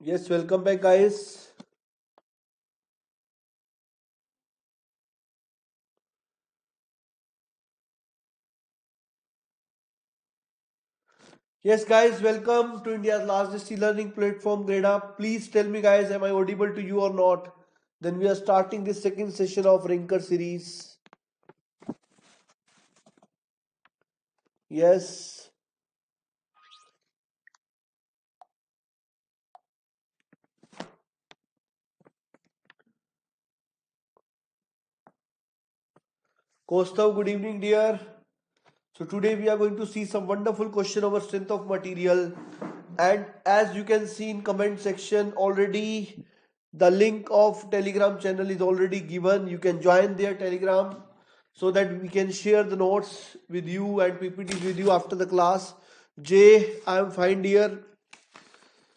Yes, welcome back, guys. Yes, guys, welcome to India's largest e-learning platform, Gradeup. Please tell me, guys, am I audible to you or not? Then we are starting the second session of Ranker series. Yes, Kostav, good evening, dear. So today we are going to see some wonderful question over strength of material. And as you can see in comment section already, the link of Telegram channel is already given. You can join their Telegram so that we can share the notes with you and PPTs with you after the class. Jay, I am fine dear.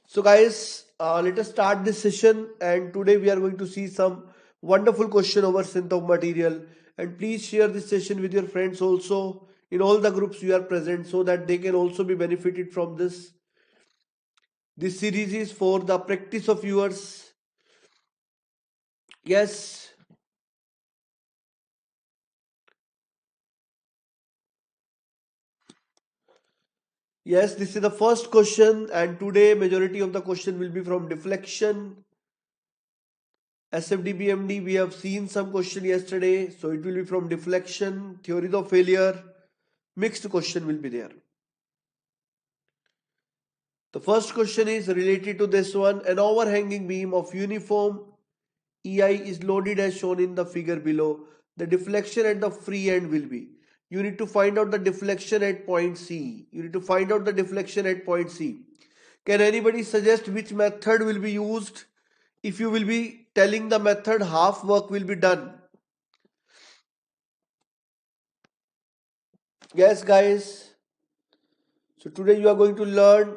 So guys, let us start this session and today we are going to see some wonderful question over strength of material, and please share this session with your friends also in all the groups you are present so that they can also be benefited from this. This series is for the practice of yours. Yes, yes, this is the first question and today majority of the question will be from deflection. SFDBMD, we have seen some question yesterday, so it will be from deflection, theories of failure, mixed question will be there. The first question is related to this one. An overhanging beam of uniform EI is loaded as shown in the figure below. The deflection at the free end will be. You need to find out the deflection at point C. You need to find out the deflection at point C. Can anybody suggest which method will be used? If you will be telling the method, half work will be done. Yes, guys. So today you are going to learn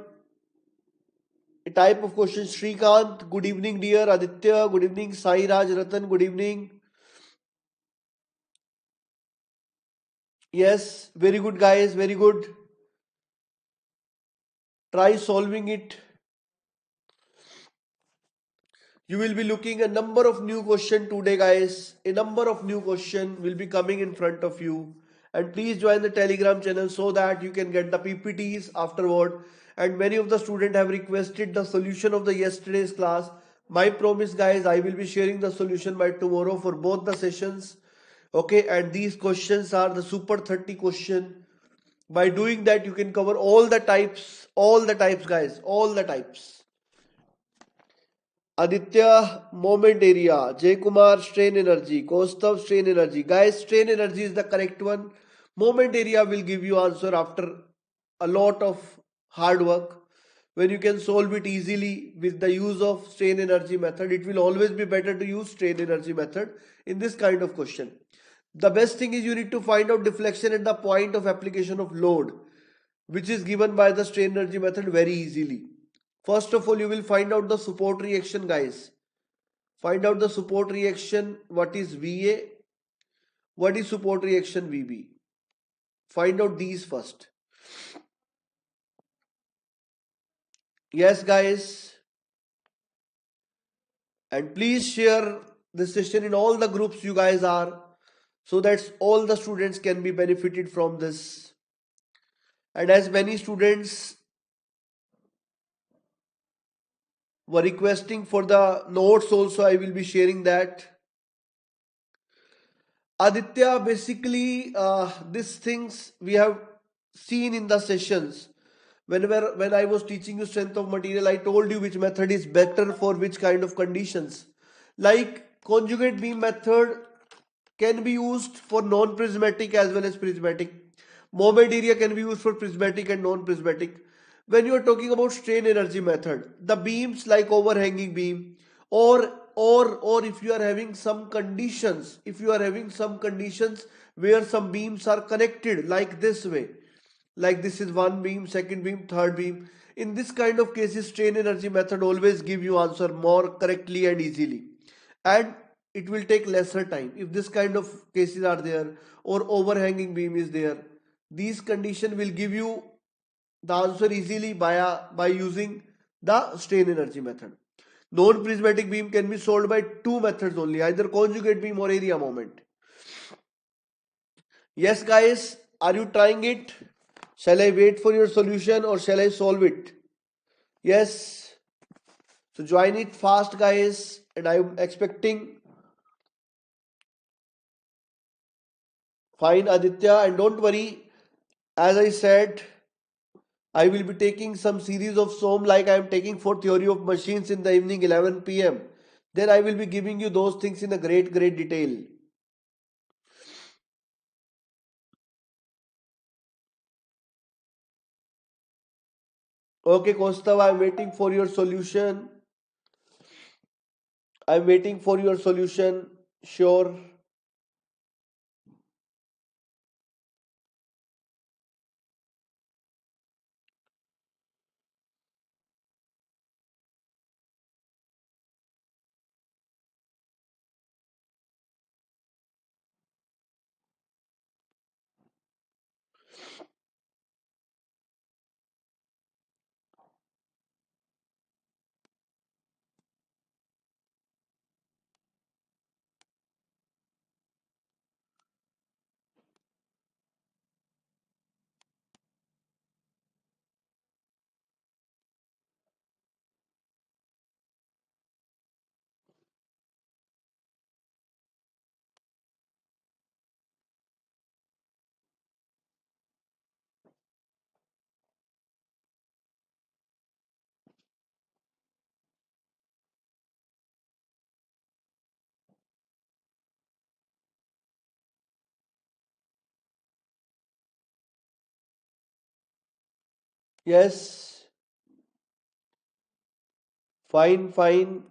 a type of question. Shrikant, good evening, dear. Aditya, good evening. Sai Raj Ratan, good evening. Yes, very good, guys. Very good. Try solving it. You will be looking a number of new question today, guys. A number of new question will be coming in front of you. And please join the Telegram channel so that you can get the PPTs afterward. And many of the students have requested the solution of the yesterday's class. My promise, guys, I will be sharing the solution by tomorrow for both the sessions. Okay, and these questions are the super 30 question. By doing that, you can cover all the types, guys, all the types. Aditya, moment area. Jay Kumar, strain energy. Kaustav, strain energy. Guys, strain energy is the correct one. Moment area will give you answer after a lot of hard work. When you can solve it easily with the use of strain energy method, it will always be better to use strain energy method in this kind of question. The best thing is you need to find out deflection at the point of application of load, which is given by the strain energy method very easily. First of all, you will find out the support reaction, guys. Find out the support reaction. What is VA? What is support reaction VB? Find out these first. Yes, guys. And please share this session in all the groups you guys are so that all the students can be benefited from this. And as many students were requesting for the notes also, I will be sharing that. Aditya, basically, these things we have seen in the sessions. When I was teaching you strength of material, I told you which method is better for which kind of conditions. Like conjugate beam method can be used for non-prismatic as well as prismatic. Moment area can be used for prismatic and non-prismatic. When you are talking about strain energy method, the beams like overhanging beam or if you are having some conditions, if you are having some conditions where some beams are connected like this way, like this is one beam, second beam, third beam. In this kind of cases, strain energy method always give you answer more correctly and easily. And it will take lesser time. If this kind of cases are there or overhanging beam is there, these condition will give you the answer easily by using the strain energy method. Non-prismatic beam can be solved by two methods only, either conjugate beam or area moment. Yes, guys, are you trying it? Shall I wait for your solution or shall I solve it? Yes. So join it fast, guys, and I'm expecting. Fine, Aditya, and don't worry. As I said, I will be taking some series of SOM like I am taking for theory of machines in the evening 11 p.m. Then I will be giving you those things in a great detail. Okay, Kostav, I'm waiting for your solution. I'm waiting for your solution. Sure. Yes. Fine, fine.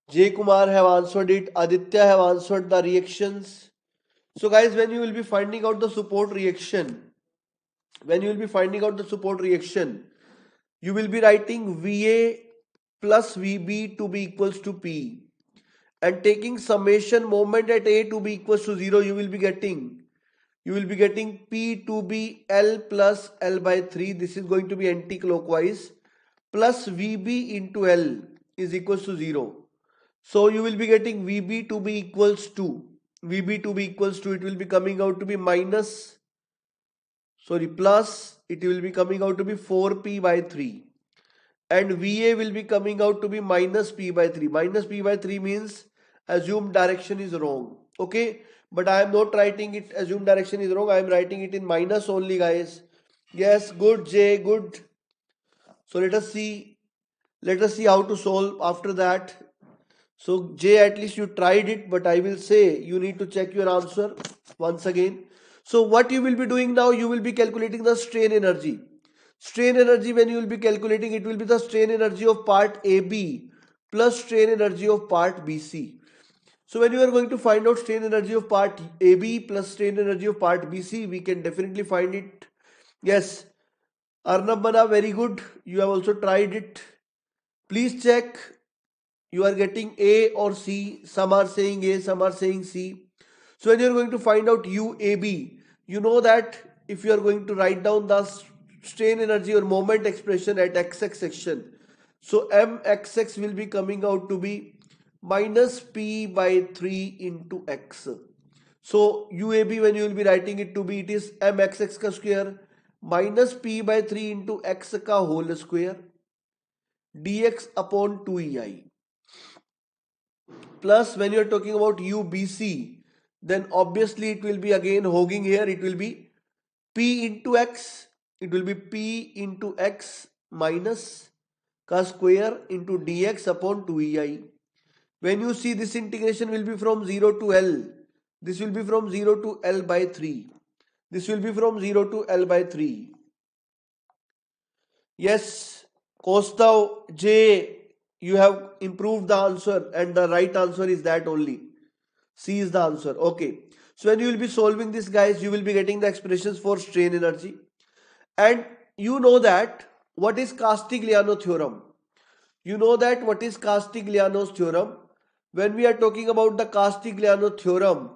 J Kumar have answered it. Aditya have answered the reactions. So guys, when you will be finding out the support reaction, you will be writing VA plus VB to be equals to P, and taking summation moment at A to be equals to 0, you will be getting P to be L plus L by 3. This is going to be anti-clockwise, plus VB into L is equals to 0. So you will be getting VB to be equals to, it will be coming out to be plus, it will be coming out to be 4P by 3. And VA will be coming out to be minus P by 3. Minus P by 3 means assumed direction is wrong. Okay, but I am not writing it assumed direction is wrong. I am writing it in minus only, guys. Yes, good J, good. So let us see how to solve after that. So J, at least you tried it, but I will say you need to check your answer once again. So what you will be doing now, you will be calculating the strain energy. Strain energy, when you will be calculating, it will be the strain energy of part AB plus strain energy of part BC. So when you are going to find out strain energy of part AB plus strain energy of part BC, we can definitely find it. Yes, Arnab Bana, very good. You have also tried it. Please check you are getting A or C. Some are saying A, some are saying C. So when you are going to find out UAB, you know that if you are going to write down the strain energy or moment expression at XX section, so MXX will be coming out to be minus P by 3 into X. So UAB, when you will be writing it to be, it is MXX ka square minus P by 3 into X ka whole square dx upon 2EI. Plus when you are talking about UBC, then obviously it will be again hogging here, it will be P into X, it will be P into X minus ka square into dx upon 2EI. When you see this integration will be from 0 to L, this will be from 0 to L by 3, this will be from 0 to L by 3. Yes, Kostav J, you have improved the answer and the right answer is that only. C is the answer. Okay. So when you will be solving this, guys, you will be getting the expressions for strain energy. And you know that what is Castigliano theorem? You know that what is Castigliano's theorem? When we are talking about the Castigliano theorem,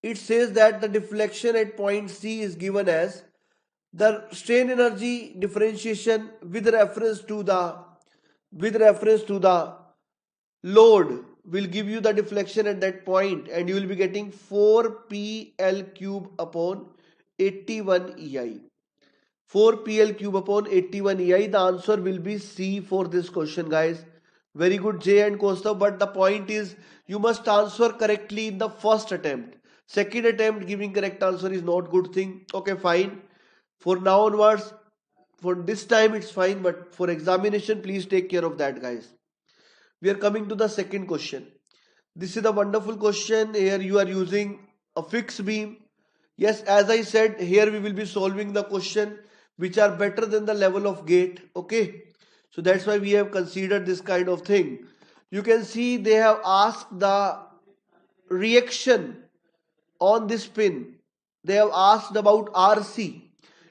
it says that the deflection at point C is given as the strain energy differentiation with reference to the load will give you the deflection at that point, and you will be getting 4 PL cube upon 81 EI. 4 PL cube upon 81 EI. The answer will be C for this question, guys. Very good, J and Kostav, but the point is you must answer correctly in the first attempt. Second attempt giving correct answer is not good thing. Okay, fine. For now onwards, for this time it's fine, but for examination, please take care of that, guys. We are coming to the second question. This is a wonderful question. Here you are using a fixed beam. Yes, as I said, here we will be solving the question which are better than the level of gate. Okay, so that's why we have considered this kind of thing. You can see they have asked the reaction on this pin. They have asked about RC.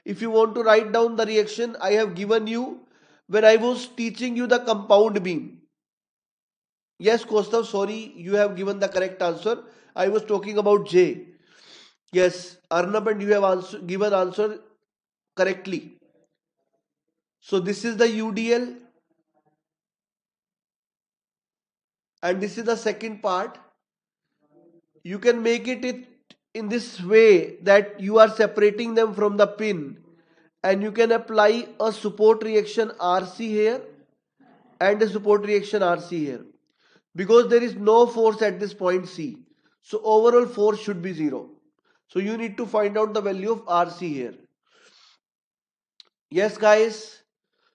If you want to write down the reaction, I have given you when I was teaching you the compound beam. Yes, Kostav, sorry, you have given the correct answer. I was talking about J. Yes, Arnab, and you have given answer correctly. So this is the UDL, and this is the second part. You can make it in this way that you are separating them from the pin, and you can apply a support reaction RC here and a support reaction RC here, because there is no force at this point C. So overall force should be 0. So you need to find out the value of RC here. Yes, guys.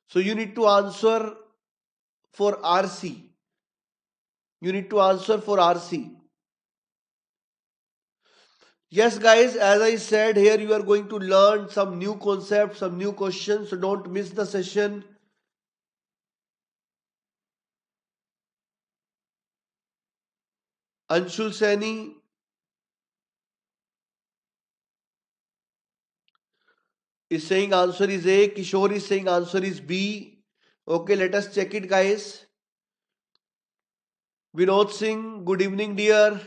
So you need to answer for RC. You need to answer for RC. Yes, guys, as I said, here you are going to learn some new concepts, some new questions. So don't miss the session. Anshul Saini is saying answer is A. Kishore is saying answer is B. Okay, let us check it, guys. Vinod Singh, good evening, dear.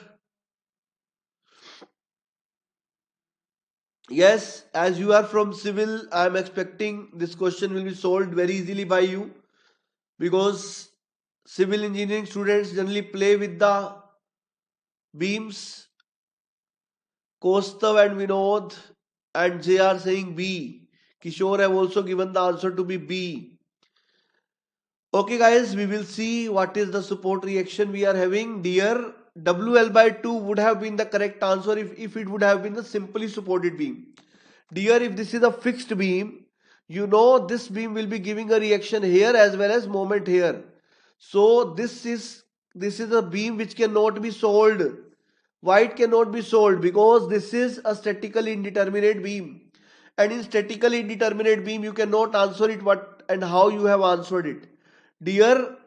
Yes, as you are from civil, I am expecting this question will be solved very easily by you, because civil engineering students generally play with the beams. Kostav and Vinod and J are saying B. Kishore have also given the answer to be B. Okay, guys, we will see what is the support reaction we are having. Dear, WL by 2 would have been the correct answer if it would have been the simply supported beam. Dear, if this is a fixed beam, you know this beam will be giving a reaction here as well as moment here. So this is a beam which cannot be solved. Why it cannot be solved? Because this is a statically indeterminate beam. And in statically indeterminate beam, you cannot answer it what and how you have answered it. Dear,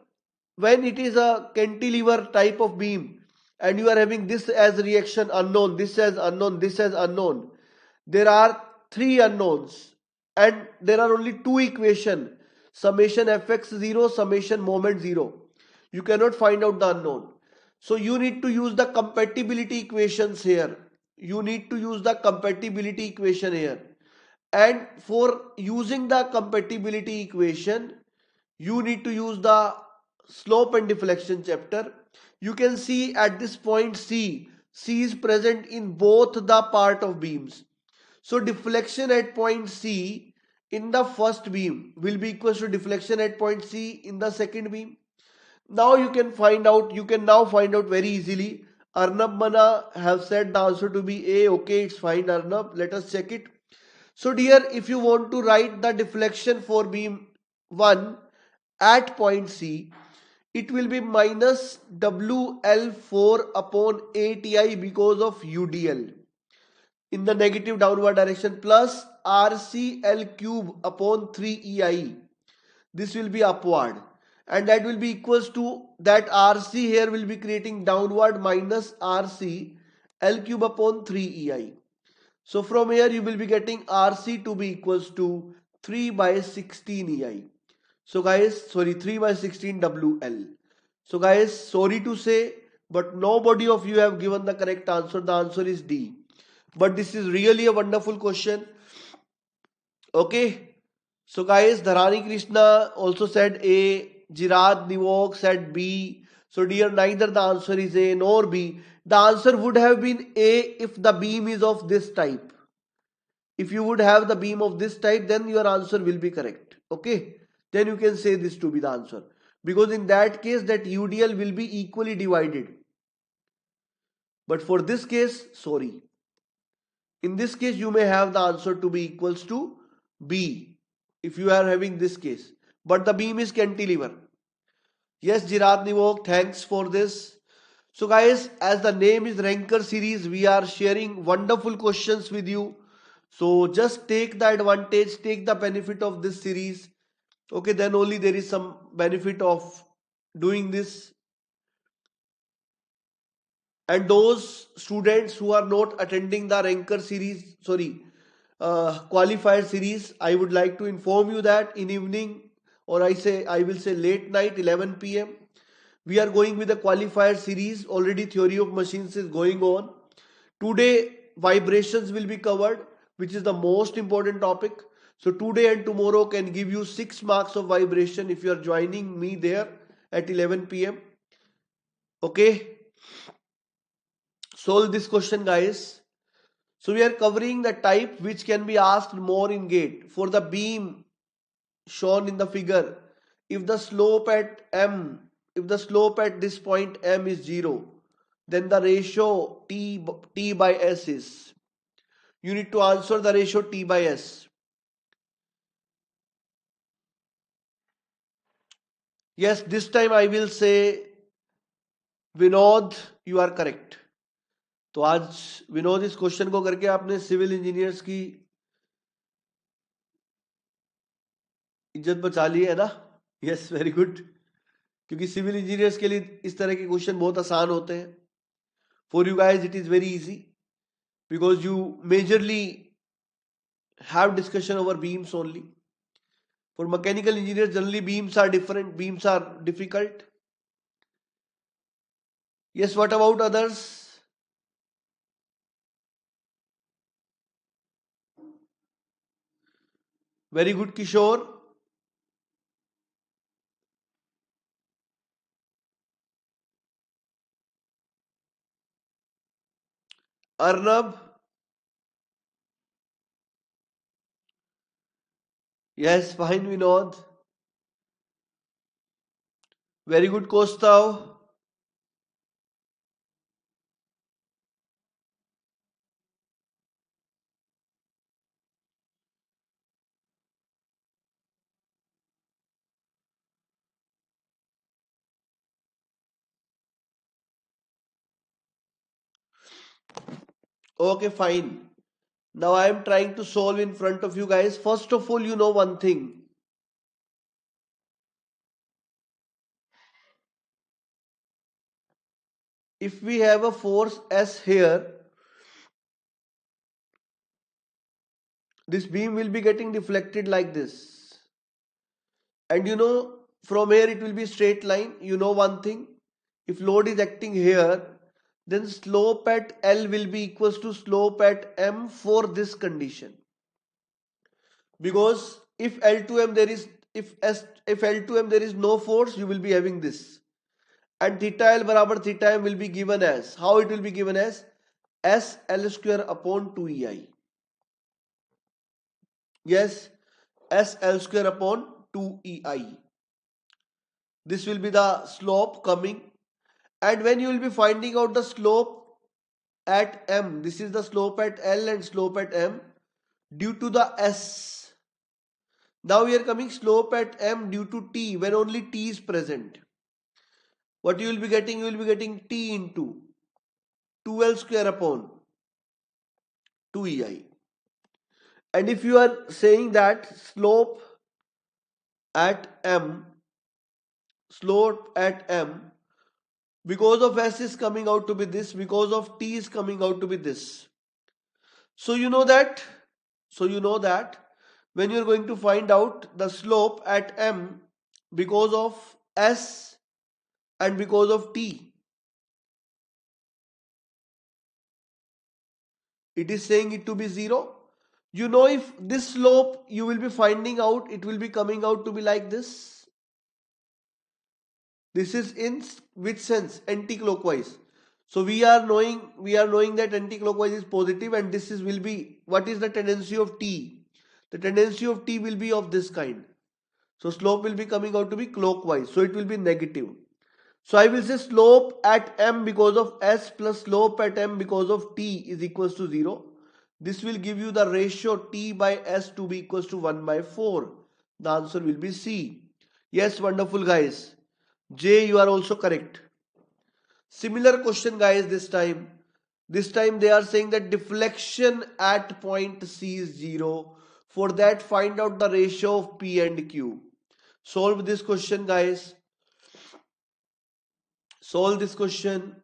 when it is a cantilever type of beam and you are having this as reaction unknown, this as unknown, this as unknown, there are three unknowns and there are only two equations, summation fx 0, summation moment 0. You cannot find out the unknown. So you need to use the compatibility equations here. You need to use the compatibility equation here. And for using the compatibility equation, you need to use the slope and deflection chapter. You can see at this point C is present in both the part of beams. So deflection at point C in the first beam will be equal to deflection at point C in the second beam. Now you can now find out very easily. Arnab Mana have said the answer to be A. Okay, it's fine, Arnab. Let us check it. So dear, if you want to write the deflection for beam 1 at point C, it will be minus WL4 upon ATI because of UDL in the negative downward direction, plus RCL cube upon 3EI. This will be upward, and that will be equals to that RC here will be creating downward minus RC L cube upon 3EI. So from here you will be getting RC to be equals to 3 by 16 EI. So guys, sorry, 3 by 16 WL. So guys, sorry to say, but nobody of you have given the correct answer. The answer is D. But this is really a wonderful question. Okay. So guys, Dharani Krishna also said A. Jirad Nivok said B. So dear, neither the answer is A nor B. The answer would have been A if the beam is of this type. If you would have the beam of this type, then your answer will be correct. Okay. Then you can say this to be the answer. Because in that case, that UDL will be equally divided. But for this case, sorry. In this case, you may have the answer to be equals to B if you are having this case. But the beam is cantilever. Yes, Jirat Nivok, thanks for this. So guys, as the name is Ranker series, we are sharing wonderful questions with you. So just take the advantage, take the benefit of this series. Okay, then only there is some benefit of doing this. And those students who are not attending the Ranker series, sorry, qualifier series, I would like to inform you that in evening, or I will say late night, 11 p.m. We are going with the qualifier series. Already theory of machines is going on. Today vibrations will be covered, which is the most important topic. So today and tomorrow can give you 6 marks of vibration if you are joining me there at 11 p.m. Okay, solve this question guys. So we are covering the type which can be asked more in gate. For the beam shown in the figure, if the slope at m, if the slope at this point m is 0, then the ratio t by s is. You need to answer the ratio t by s. Yes, this time I will say Vinod you are correct. तो आज विनोद इस question को करके आपने civil engineers की इज्जत बचा ली है ना. Yes, very good. क्योंकि सिविल इंजीनियर्स के लिए इस तरह के क्वेश्चन बहुत आसान होते हैं. For you guys it is very easy because you majorly have discussion over beams only. For mechanical engineers generally beams are different, beams are difficult. Yes, what about others? Very good, Kishore. Arnab. Yes, fine, Vinod. Very good, Kostav. Okay, fine. Now I am trying to solve in front of you guys. First of all, you know one thing. If we have a force S here, this beam will be getting deflected like this. And you know, from here it will be straight line. You know one thing. If load is acting here, then slope at L will be equals to slope at M for this condition. Because if L to M there is, if L to M there is no force, you will be having this. And theta L barabar theta M will be given as, how it will be given as? S L square upon 2 EI. Yes, S L square upon 2 EI. This will be the slope coming. And when you will be finding out the slope at M, this is the slope at L and slope at M due to the S. Now we are coming slope at M due to T when only T is present. What you will be getting? You will be getting T into 2L square upon 2 EI. And if you are saying that slope at M, because of S is coming out to be this, because of T is coming out to be this. So you know that when you are going to find out the slope at M because of S and because of T, it is saying it to be 0. You know, if this slope you will be finding out, it will be coming out to be like this. This is in which sense? Anti-clockwise. So we are knowing that anti-clockwise is positive, and this is will be, what is the tendency of T? The tendency of T will be of this kind. So slope will be coming out to be clockwise. So it will be negative. So I will say slope at M because of S plus slope at M because of T is equals to 0. This will give you the ratio T by S to be equals to 1 by 4. The answer will be C. Yes, wonderful guys. J, you are also correct. Similar question guys this time. This time they are saying that deflection at point C is 0. For that find out the ratio of P and Q. Solve this question guys. Solve this question.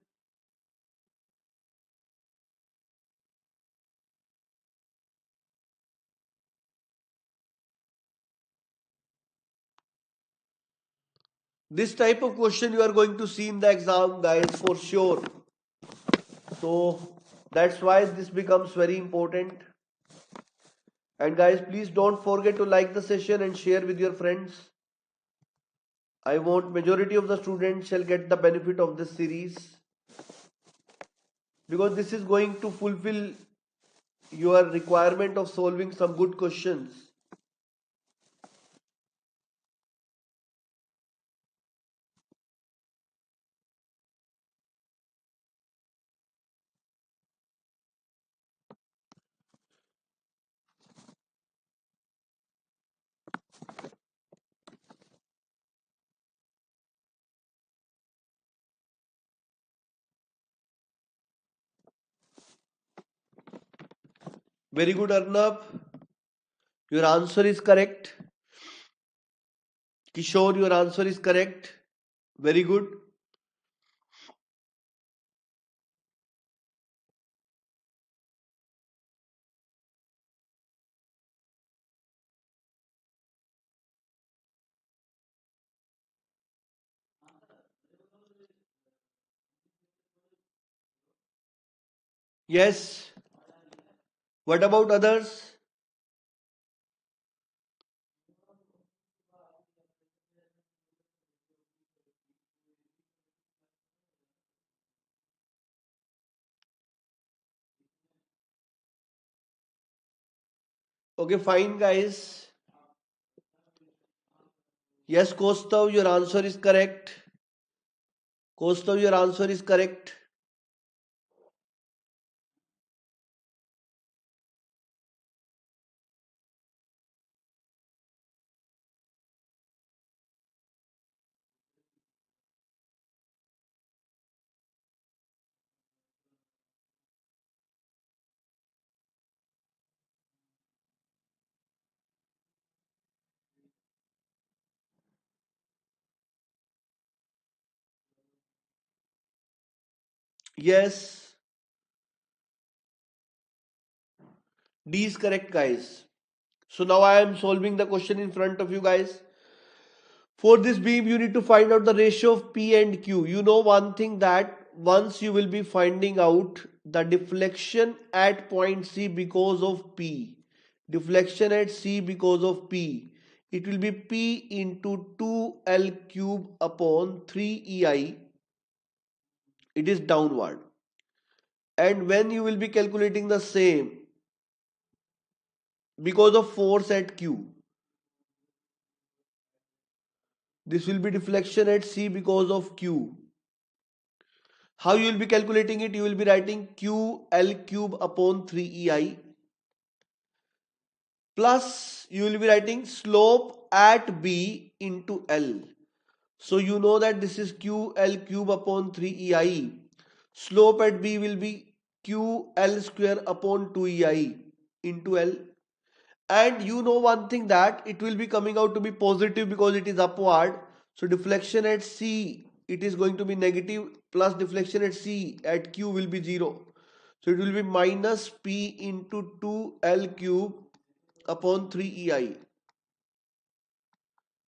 This type of question you are going to see in the exam guys for sure. So that's why this becomes very important. And guys, please don't forget to like the session and share with your friends. I want majority of the students shall get the benefit of this series, because this is going to fulfill your requirement of solving some good questions. Very good, Arnab. Your answer is correct. Kishore, your answer is correct. Very good. Yes. What about others? Okay, fine, guys. Yes, Kostav, your answer is correct. Kostav, your answer is correct. Yes, D is correct, guys. So now I am solving the question in front of you guys. For this beam, you need to find out the ratio of P and Q. You know one thing, that once you will be finding out the deflection at point C because of P, deflection at C because of P, it will be P into 2L cube upon 3EI. It is downward. And when you will be calculating the same, because of force at Q, this will be deflection at C because of Q. How you will be calculating it? You will be writing QL cube upon 3EI, plus you will be writing slope at B into L. So you know that this is QL cube upon 3EI. Slope at B will be QL square upon 2EI into L. And you know one thing, that it will be coming out to be positive because it is upward. So deflection at C, it is going to be negative, plus deflection at C at Q will be 0. So it will be minus P into 2L cube upon 3EI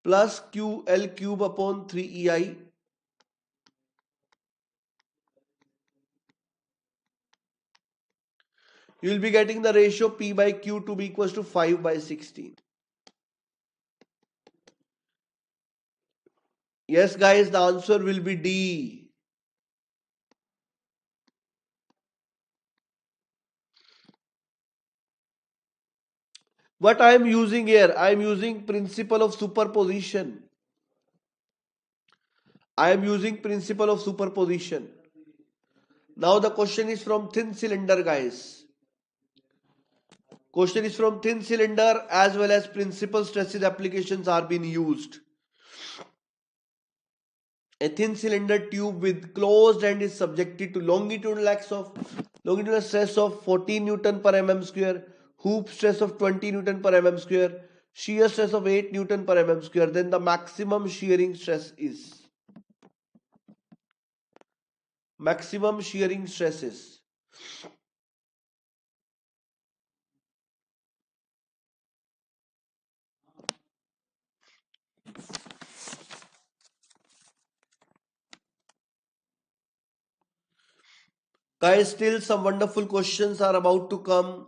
plus QL cube upon 3EI. You will be getting the ratio P by Q to be equals to 5 by 16. Yes, guys, the answer will be D. What I am using here, I am using principle of superposition. I am using principle of superposition. Now the question is from thin cylinder, guys. Question is from thin cylinder as well as principal stresses applications are being used. A thin cylinder tube with closed end is subjected to longitudinal stress of 14 Newton per mm square, hoop stress of 20 Newton per mm square, shear stress of 8 Newton per mm square. Then the maximum shearing stress is. Maximum shearing stresses. Guys, still some wonderful questions are about to come.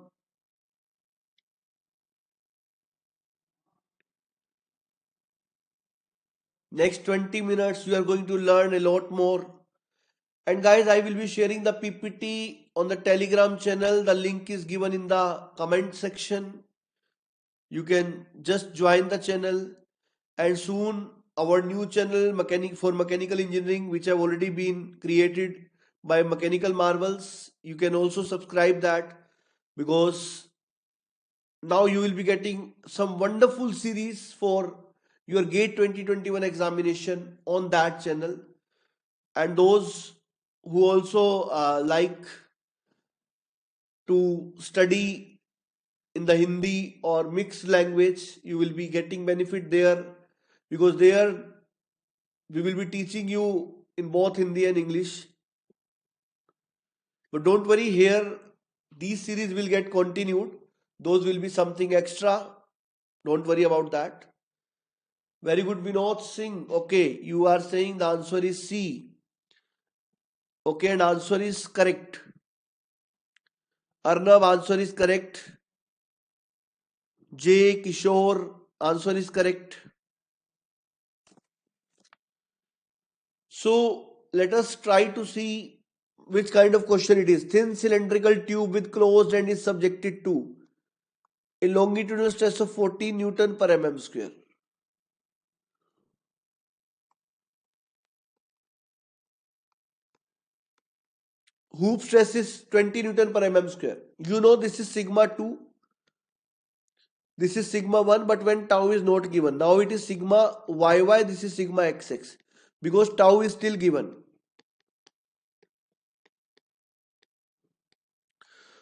Next 20 minutes, you are going to learn a lot more. And guys, I will be sharing the PPT on the Telegram channel. The link is given in the comment section. You can just join the channel, and soon our new channel for mechanical engineering, which have already been created by Mechanical Marvels. You can also subscribe that, because now you will be getting some wonderful series for your GATE 2021 examination on that channel. And those who also like to study in the Hindi or mixed language, you will be getting benefit there, because there we will be teaching you in both Hindi and English. But don't worry, here these series will get continued. Those will be something extra. Don't worry about that. Very good, Vinod Singh. Okay, you are saying the answer is C. Okay, and answer is correct. Arnav, answer is correct. J. Kishore, answer is correct. So let us try to see which kind of question it is. Thin cylindrical tube with closed end is subjected to a longitudinal stress of 14 Newton per mm square. Hoop stress is 20 Newton per mm square. You know this is sigma 2. This is sigma 1, but when tau is not given. Now it is sigma yy, this is sigma xx. Because tau is still given.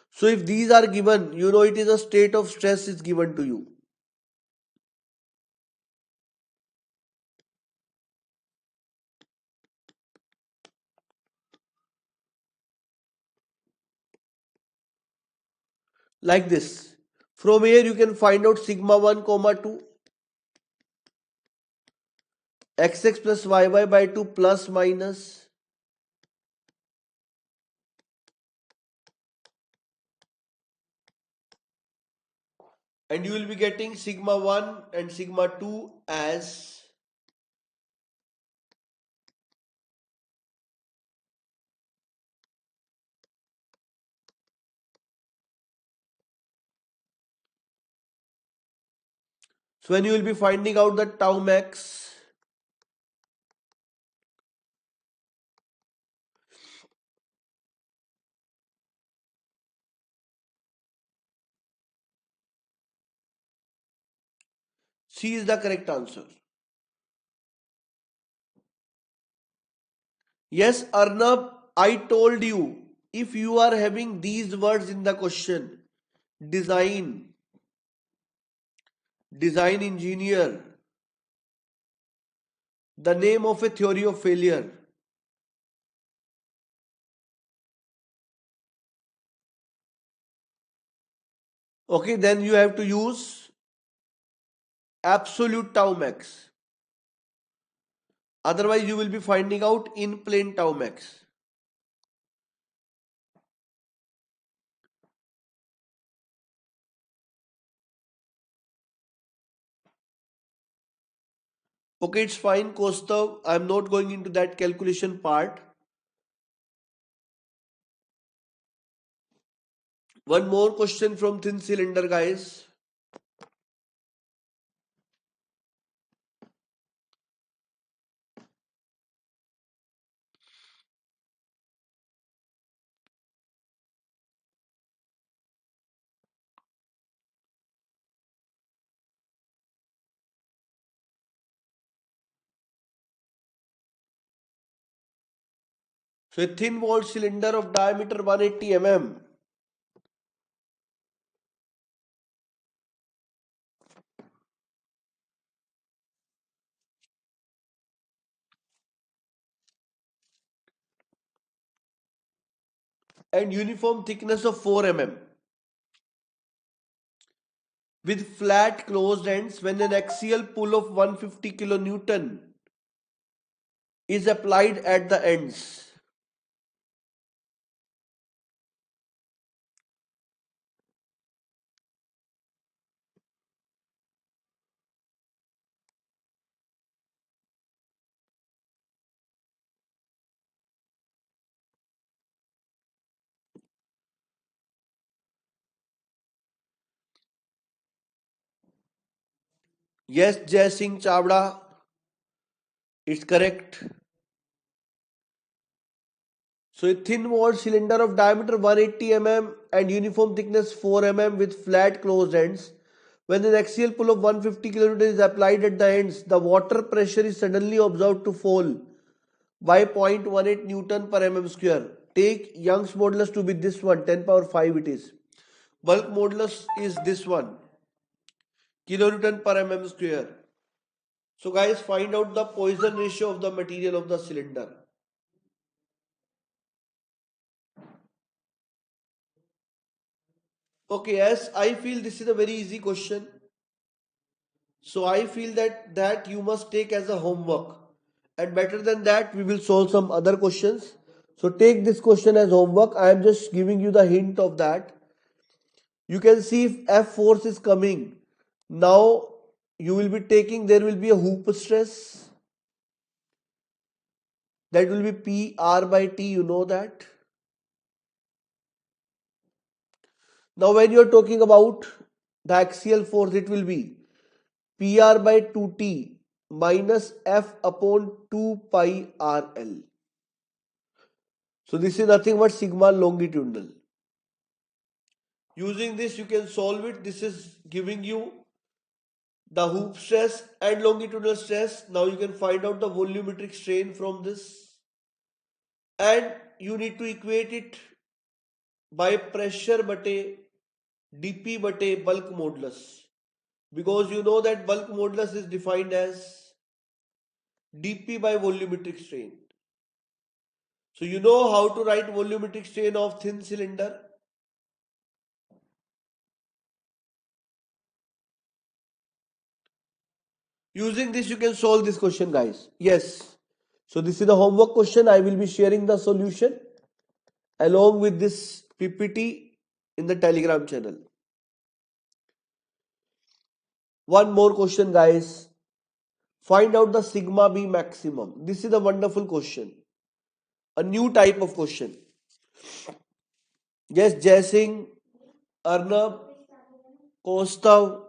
So if these are given, you know it is a state of stress is given to you. Like this. From here you can find out sigma 1 comma 2, xx plus yy by 2 plus minus, and you will be getting sigma 1 and sigma 2 as so when you will be finding out the tau max, C is the correct answer. Yes, Arnab, I told you, if you are having these words in the question, design, design engineer, the name of a theory of failure, okay, then you have to use absolute tau max. Otherwise, you will be finding out in plane tau max. Okay, it's fine, Kostav. I'm not going into that calculation part. One more question from thin cylinder, guys. So a thin walled cylinder of diameter 180 mm and uniform thickness of 4 mm with flat closed ends when an axial pull of 150 kilonewton is applied at the ends. Yes, Jai Singh Chavda, it's correct. So a thin walled cylinder of diameter 180 mm and uniform thickness 4 mm with flat closed ends. When an axial pull of 150 kN is applied at the ends, the water pressure is suddenly observed to fall by 0.18 Newton per mm square. Take Young's modulus to be this one, 10 power 5 it is. Bulk modulus is this one, kilonewton per mm square. So guys, find out the Poisson ratio of the material of the cylinder. Okay, yes, I feel this is a very easy question. So I feel that you must take as a homework. And better than that, we will solve some other questions. So take this question as homework. I am just giving you the hint of that. You can see if F force is coming. Now you will be taking, there will be a hoop stress. That will be P R by T, you know that. Now when you are talking about the axial force, it will be PR by 2T minus F upon 2 pi RL. So this is nothing but sigma longitudinal. Using this you can solve it. This is giving you the hoop stress and longitudinal stress. Now you can find out the volumetric strain from this. And you need to equate it by pressure bate dp bate bulk modulus. Because you know that bulk modulus is defined as dp by volumetric strain. So you know how to write volumetric strain of thin cylinder. Using this you can solve this question, guys. Yes. So this is the homework question. I will be sharing the solution along with this PPT in the Telegram channel. One more question, guys. Find out the sigma B maximum. This is a wonderful question. A new type of question. Yes, Jai Singh, Arnab, Kostav.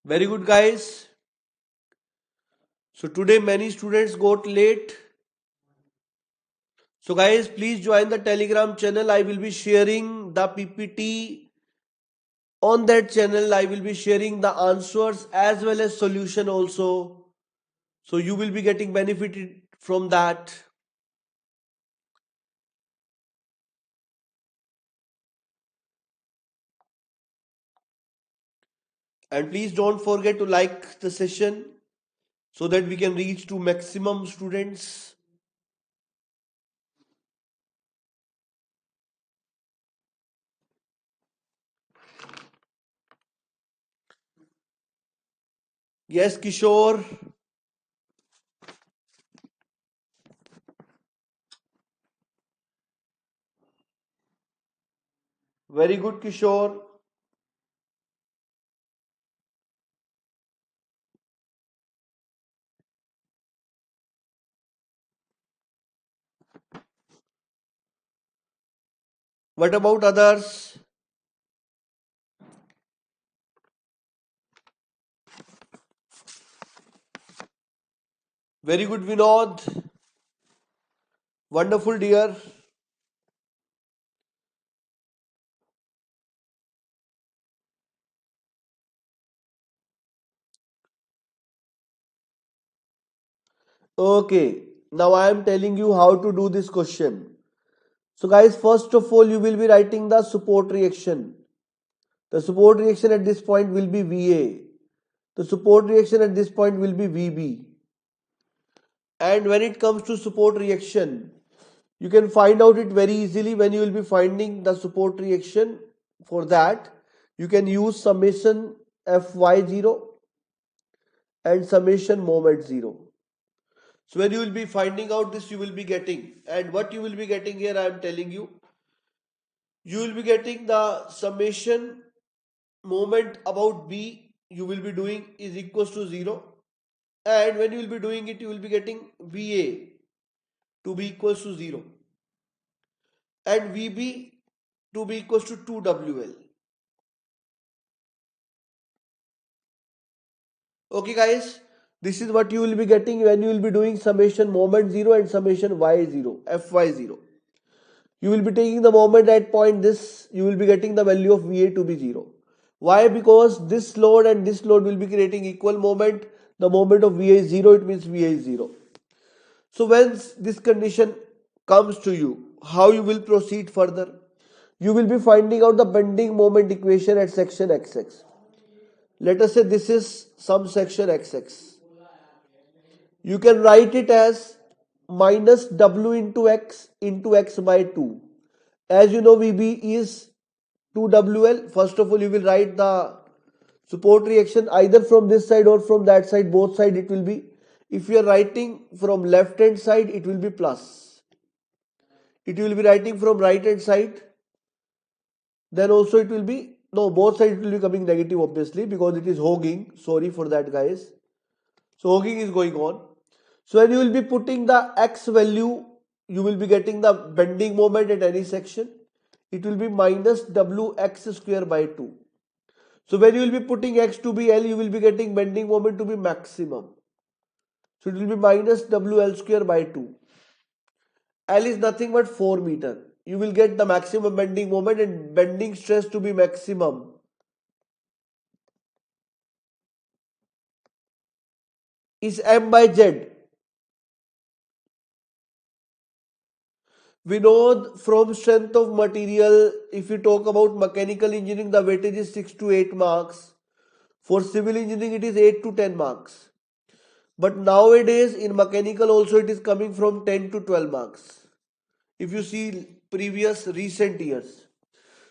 Very good, guys. So today many students got late. So guys, please join the Telegram channel. I will be sharing the PPT on that channel. I will be sharing the answers as well as solution also. So you will be getting benefited from that. And please don't forget to like the session so that we can reach to maximum students. Yes, Kishore. Very good, Kishore. What about others? Very good, Vinod. Wonderful, dear. Okay, now I am telling you how to do this question. So, guys, first of all, you will be writing the support reaction. The support reaction at this point will be VA. The support reaction at this point will be VB. And when it comes to support reaction, you can find out it very easily when you will be finding the support reaction. For that, you can use summation Fy0 and summation moment 0. So when you will be finding out this, you will be getting, and what you will be getting here, I am telling you, you will be getting the summation moment about B you will be doing is equals to 0, and when you will be doing it, you will be getting VA to be equals to 0 and VB to be equals to 2WL. Okay, guys, this is what you will be getting when you will be doing summation moment 0 and summation Y0, Fy0. You will be taking the moment at point this, you will be getting the value of VA to be 0. Why? Because this load and this load will be creating equal moment. The moment of VA is 0, it means VA is 0. So when this condition comes to you, how you will proceed further? You will be finding out the bending moment equation at section XX. Let us say this is some section XX. You can write it as minus W into X by 2. As you know, VB is 2WL. First of all, you will write the support reaction either from this side or from that side. Both side it will be. If you are writing from left hand side, it will be plus. It will be writing from right hand side, then also it will be, no, both sides it will be coming negative obviously because it is hogging. Sorry for that, guys. So hogging is going on. So when you will be putting the X value, you will be getting the bending moment at any section. It will be minus WX square by 2. So when you will be putting X to be L, you will be getting bending moment to be maximum. So it will be minus WL square by 2. L is nothing but 4 meter. You will get the maximum bending moment and bending stress to be maximum is M by Z. We know from strength of material, if we talk about mechanical engineering, the weightage is 6 to 8 marks. For civil engineering, it is 8 to 10 marks. But nowadays, in mechanical also, it is coming from 10 to 12 marks. If you see previous recent years.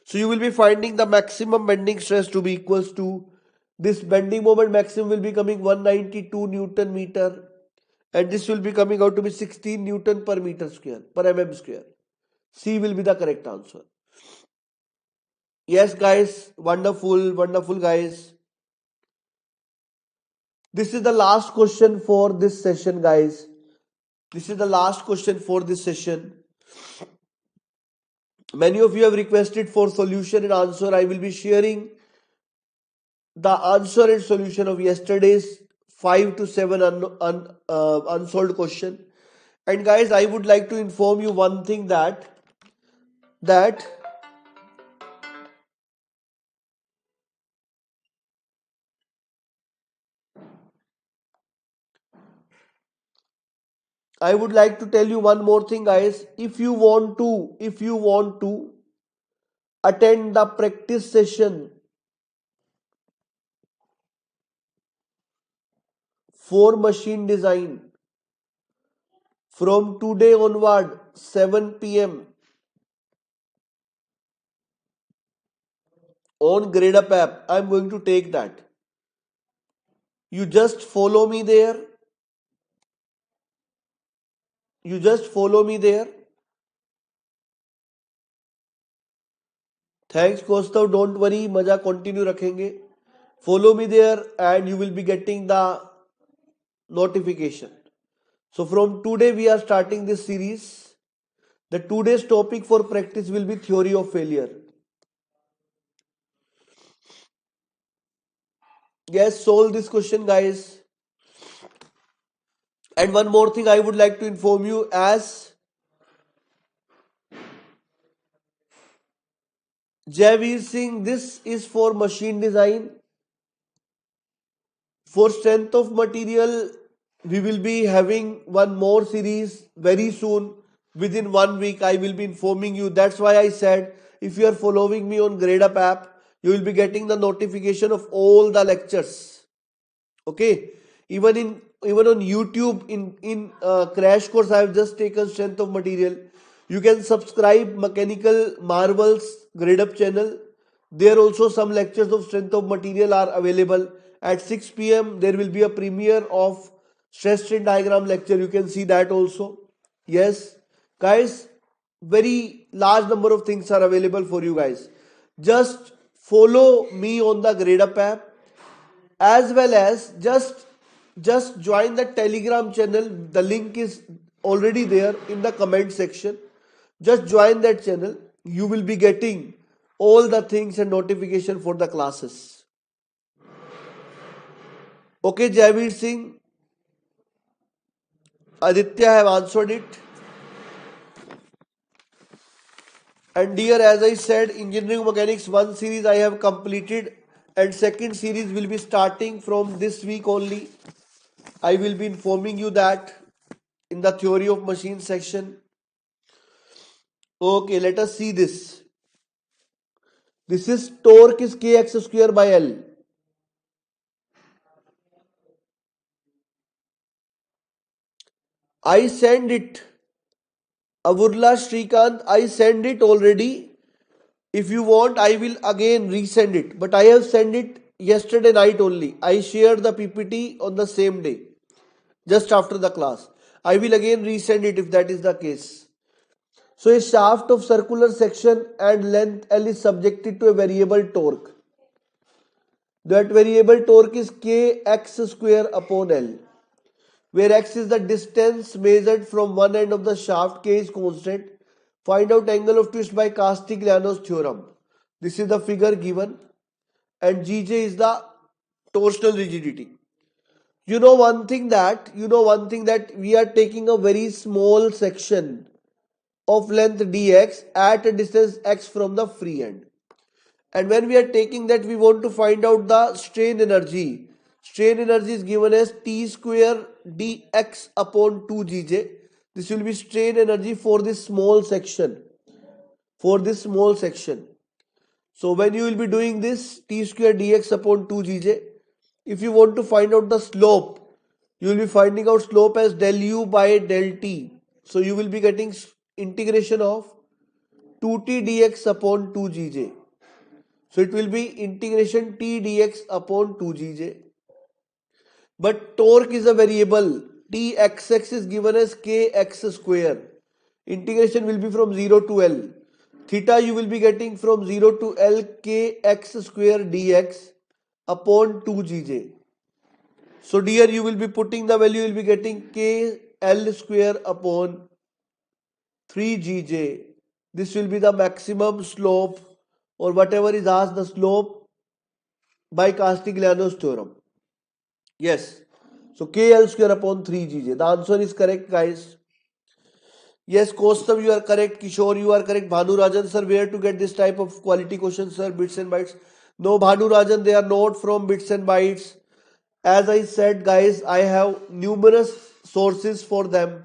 So you will be finding the maximum bending stress to be equals to this bending moment maximum will be coming 192 Newton meter, and this will be coming out to be 16 Newton per meter square per mm square. C will be the correct answer. Yes, guys, wonderful, wonderful, guys. This is the last question for this session, guys. This is the last question for this session. Many of you have requested for solution and answer. I will be sharing the answer and solution of yesterday's 5 to 7 unsolved question. And guys, I would like to inform you one thing that I would like to tell you one more thing, guys. If you want to attend the practice session for machine design from today onward 7 p.m. on Gradeup app, I'm going to take that. You just follow me there. You just follow me there. Thanks, Kostav. Don't worry. मजा continue रखेंगे. Follow me there and you will be getting the notification. So from today we are starting this series. The today's topic for practice will be theory of failure. Yes, solve this question, guys. And one more thing I would like to inform you, as Javeer Singh, this is for machine design. For strength of material, we will be having one more series very soon. Within 1 week, I will be informing you. That's why I said if you are following me on Gradeup app, you will be getting the notification of all the lectures. Okay, even on YouTube in crash course I have just taken strength of material. You can subscribe Mechanical Marvels Gradeup channel. There also some lectures of strength of material are available. At 6 p.m. there will be a premiere of stress strain diagram lecture. You can see that also. Yes, guys, very large number of things are available for you guys. Just follow me on the Gradeup app, as well as just join the Telegram channel. The link is already there in the comment section. Just join that channel. You will be getting all the things and notification for the classes. Okay, Javeer Singh, Aditya have answered it. And dear, as I said, engineering mechanics 1 series I have completed, and second series will be starting from this week only. I will be informing you that in the theory of machine section. Okay, let us see this. This is torque is kx square by L. I send it. Avurla Shrikant, I send it already. If you want, I will again resend it. But I have sent it yesterday night only. I shared the PPT on the same day, just after the class. I will again resend it if that is the case. So a shaft of circular section and length L is subjected to a variable torque. That variable torque is kx square upon L, where x is the distance measured from one end of the shaft, k is constant. Find out angle of twist by Castigliano's theorem. This is the figure given, and Gj is the torsional rigidity. You know one thing that we are taking a very small section of length dx at a distance x from the free end. And when we are taking that, we want to find out the strain energy. Strain energy is given as T square dx upon 2gj. This will be strain energy for this small section. For this small section. So when you will be doing this T square dx upon 2gj, if you want to find out the slope, you will be finding out slope as del u by del t. So you will be getting integration of 2t dx upon 2gj. So it will be integration t dx upon 2gj. But torque is a variable. Txx is given as kx square. Integration will be from 0 to L. Theta you will be getting from 0 to L kx square dx upon 2gj. So dear, you will be putting the value, you will be getting kl square upon 3gj. This will be the maximum slope, or whatever is asked the slope by Castigliano's theorem. Yes. So KL square upon 3gj. The answer is correct, guys. Yes, Kostav, you are correct. Kishore, you are correct. Bhanu Rajan, sir, where to get this type of quality questions, sir? Bits and bytes. No, Bhanu Rajan, they are not from bits and bytes. As I said, guys, I have numerous sources for them.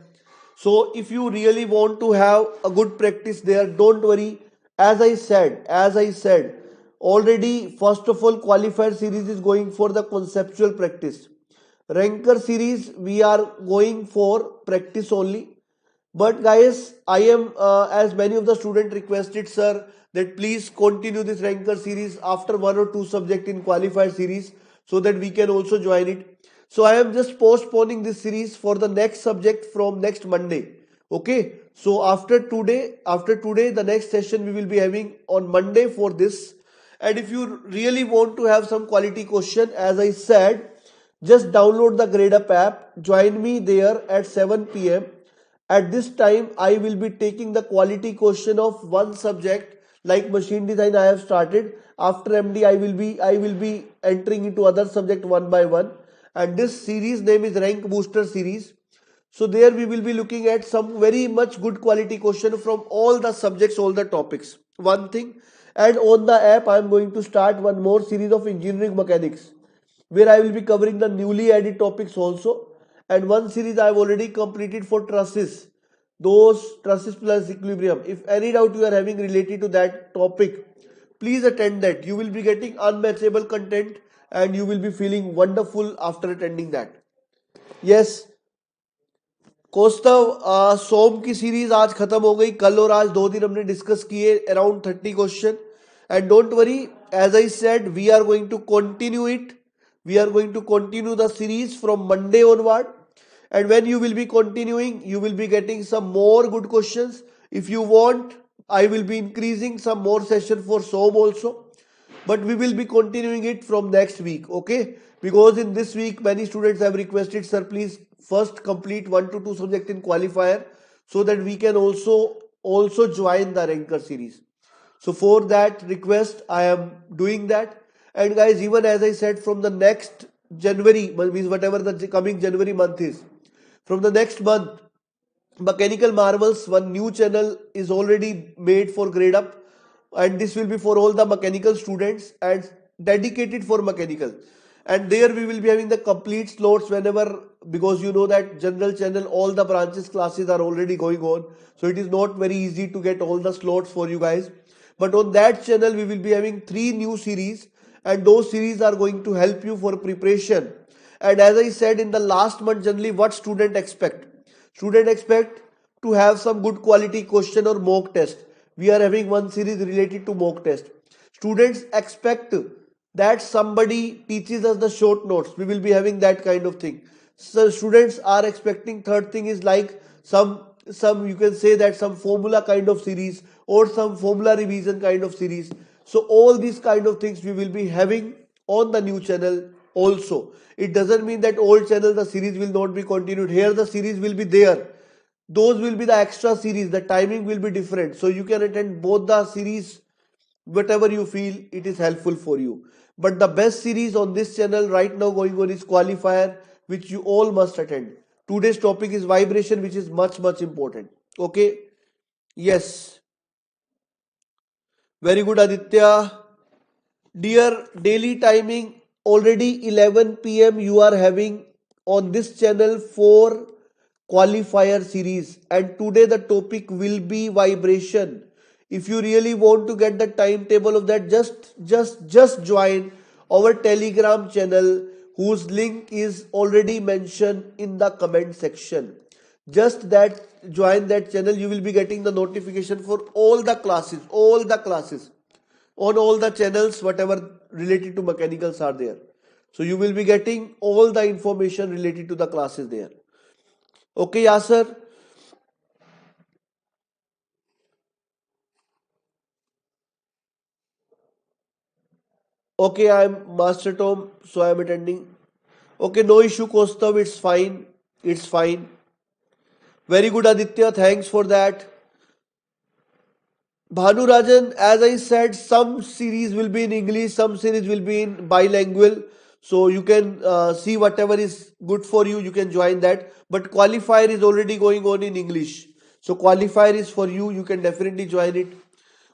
So if you really want to have a good practice there, don't worry. As I said, already first of all, qualifier series is going for the conceptual practice. Ranker series we are going for practice only. But guys, I am as many of the students requested, sir, that please continue this ranker series after one or two subject in qualifier series. so that we can also join it. So I am just postponing this series for the next subject from next Monday. Okay. So after today, the next session we will be having on Monday for this. And if you really want to have some quality question, as I said, just download the Gradeup app. Join me there at 7 p.m. At this time, I will be taking the quality question of one subject like machine design. I have started. After MD, I will be entering into other subject one by one. And this series name is Rank Booster series. So there we will be looking at some very much good quality question from all the subjects, all the topics. One thing. And on the app, I am going to start one more series of engineering mechanics where I will be covering the newly added topics also. And one series I have already completed for trusses, those trusses plus equilibrium. If any doubt you are having related to that topic, please attend that. You will be getting unmatchable content and you will be feeling wonderful after attending that. Yes, Kaustav Som की series आज खत्म हो गई. कल और आज 2 दिन हमने डिस्कस किए around 30 question. And don't worry, as I said, we are going to continue it. We are going to continue the series from Monday onward. And when you will be continuing, you will be getting some more good questions. If you want, I will be increasing some more session for SOM also. But we will be continuing it from next week, okay? Because in this week, many students have requested, sir, please first complete 1 to 2 subject in qualifier so that we can also join the ranker series. So for that request, I am doing that. And guys, even as I said, from the next January, means whatever the coming January month is, from the next month, Mechanical Marvels, one new channel is already made for Gradeup, and this will be for all the mechanical students and dedicated for mechanical. And there we will be having the complete slots whenever, because you know that general channel, all the branches classes are already going on, so it is not very easy to get all the slots for you guys. But on that channel, we will be having 3 new series, and those series are going to help you for preparation. And as I said in the last month, generally, what student expect? Student expect to have some good quality question or mock test. We are having one series related to mock test. Students expect that somebody teaches us the short notes. We will be having that kind of thing. So students are expecting, third thing is like some you can say that some formula kind of series or some formula revision kind of series. So all these kind of things we will be having on the new channel also. It doesn't mean that old channel the series will not be continued. Here the series will be there. Those will be the extra series. The timing will be different. So you can attend both the series, whatever you feel it is helpful for you. But the best series on this channel right now going on is qualifier, which you all must attend. Today's topic is vibration, which is much important. Okay. Yes. Very good, Aditya. Dear, daily timing already 11 p.m. you are having on this channel for qualifier series, and today the topic will be vibration. If you really want to get the timetable of that, just join our Telegram channel whose link is already mentioned in the comment section. Just that, join that channel, you will be getting the notification for all the classes on all the channels, whatever related to mechanicals are there. So you will be getting all the information related to the classes there. Okay, Yasser. Okay, I'm Master Tom, so I'm attending. Okay, no issue, Kostav, it's fine. It's fine. Very good, Aditya, thanks for that. Bhanu Rajan, as I said, some series will be in English, some series will be in bilingual. So you can see whatever is good for you, you can join that. But qualifier is already going on in English. So qualifier is for you, you can definitely join it.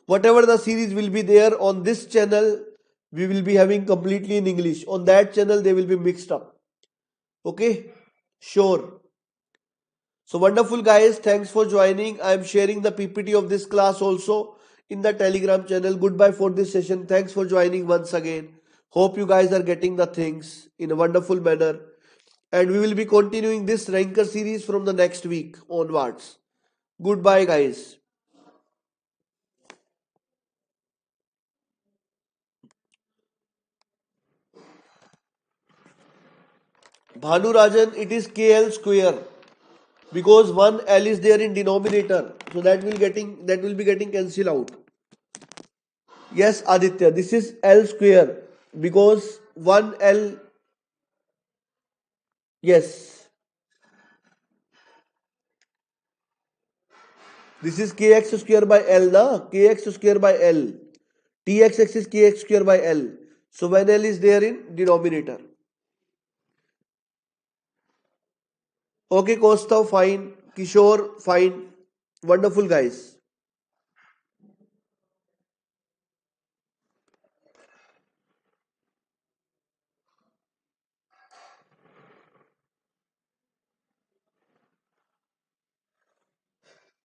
Whatever the series will be there on this channel, we will be having completely in English. On that channel, they will be mixed up. Okay? Sure. So wonderful, guys. Thanks for joining. I am sharing the PPT of this class also in the Telegram channel. Goodbye for this session. Thanks for joining once again. Hope you guys are getting the things in a wonderful manner. And we will be continuing this ranker series from the next week onwards. Goodbye, guys. Bhanurajan, it is KL square because one L is there in denominator. So that will be getting cancelled out. Yes, Aditya, this is L square because one L. Yes, this is kx square by L, na? Kx square by L. Tx is kx square by L. So when L is there in denominator. Okay, Costa, fine. Kishore, fine. Wonderful, guys.